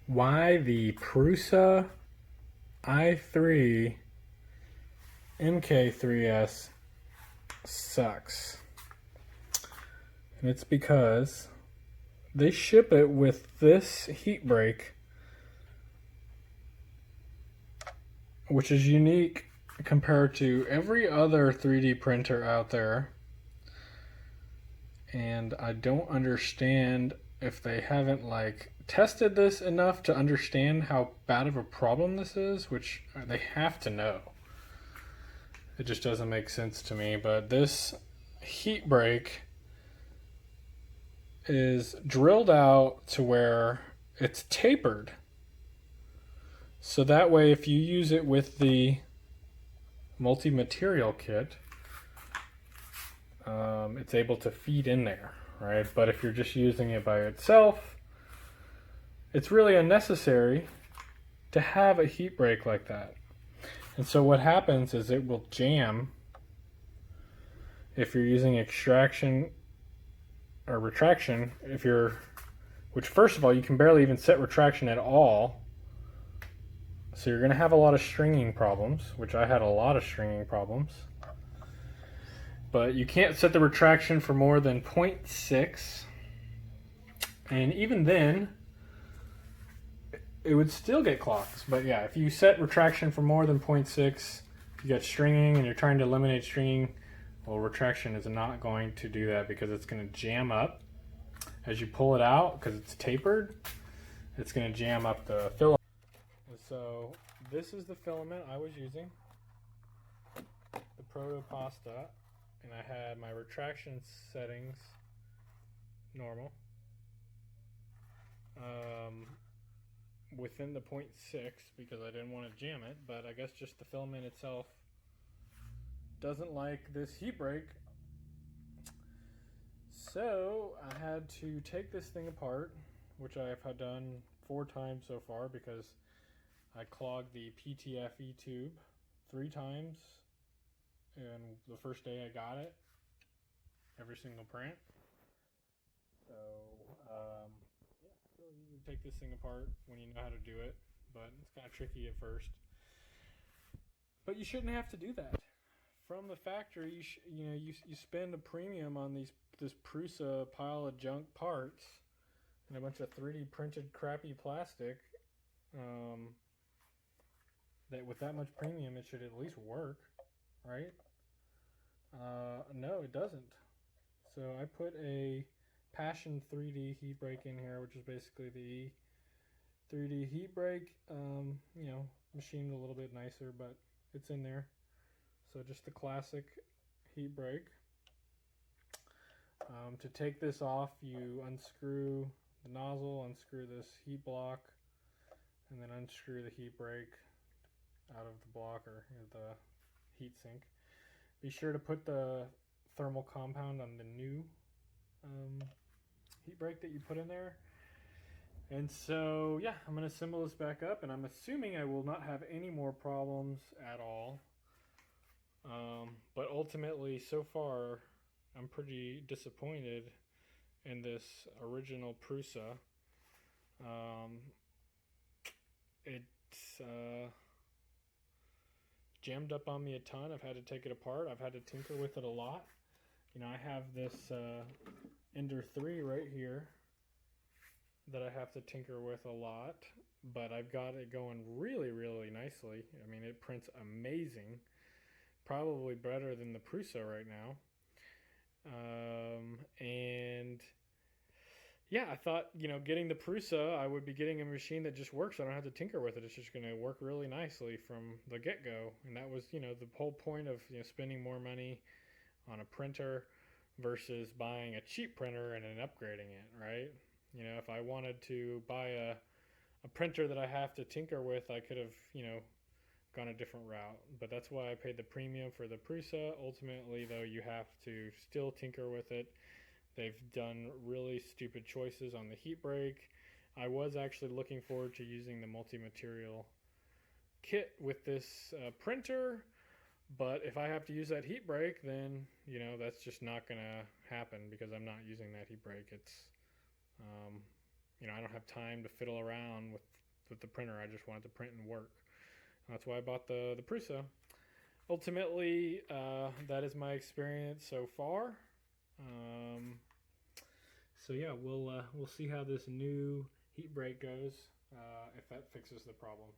why the Prusa i3 MK3s sucks. And it's because they ship it with this heat break, which is unique compared to every other 3D printer out there. And I don't understand if they haven't tested this enough to understand how bad of a problem this is, which they have to know. It just doesn't make sense to me. But this heat break is drilled out to where it's tapered. So that way, if you use it with the multi-material kit, it's able to feed in there, right? But if you're just using it by itself, it's really unnecessary to have a heat break like that. And so what happens is it will jam if you're using extraction or retraction, which first of all, you can barely even set retraction at all. So you're going to have a lot of stringing problems, which I had a lot of stringing problems. But you can't set the retraction for more than 0.6. And even then, it would still get clogs. But yeah, if you set retraction for more than 0.6, you got stringing and you're trying to eliminate stringing, well, retraction is not going to do that because it's going to jam up as you pull it out because it's tapered. It's going to jam up the filament. And so this is the filament I was using, the Proto Pasta, and I had my retraction settings normal. Within the 0.6 because I didn't want to jam it, but I guess just the filament itself doesn't like this heat break. So I had to take this thing apart, which I have done 4 times so far because I clogged the PTFE tube 3 times, and the first day I got it, every single print. So yeah, really easy to take this thing apart when you know how to do it, but it's kind of tricky at first. But you shouldn't have to do that. From the factory, you spend a premium on this Prusa pile of junk parts and a bunch of 3D printed crappy plastic. That with that much premium, it should at least work, right? No, it doesn't. So I put a Passion 3D heat break in here, which is basically the 3D heat break. Machined a little bit nicer, but it's in there. So just the classic heat break. To take this off, you unscrew the nozzle, unscrew this heat block, and then unscrew the heat break out of the block or the heat sink. Be sure to put the thermal compound on the new heat break that you put in there. And so, yeah, I'm going to assemble this back up, and I'm assuming I will not have any more problems at all. But ultimately, so far, I'm pretty disappointed in this original Prusa. It's jammed up on me a ton. I've had to take it apart. I've had to tinker with it a lot. I have this Ender 3 right here that I have to tinker with a lot, but I've got it going really, really nicely. I mean, it prints amazing. Probably better than the Prusa right now. And yeah, I thought, getting the Prusa, I would be getting a machine that just works. I don't have to tinker with it. It's just going to work really nicely from the get-go. And that was, the whole point of spending more money on a printer versus buying a cheap printer and then upgrading it, right? If I wanted to buy a printer that I have to tinker with, I could have, gone a different route. But that's why I paid the premium for the Prusa. Ultimately, though, you have to still tinker with it. They've done really stupid choices on the heat break. I was actually looking forward to using the multi-material kit with this printer, but if I have to use that heat break, then that's just not gonna happen because I'm not using that heat break. It's I don't have time to fiddle around with the printer. I just want it to print and work. And that's why I bought the Prusa. Ultimately, that is my experience so far. So yeah, we'll see how this new heat break goes, if that fixes the problem.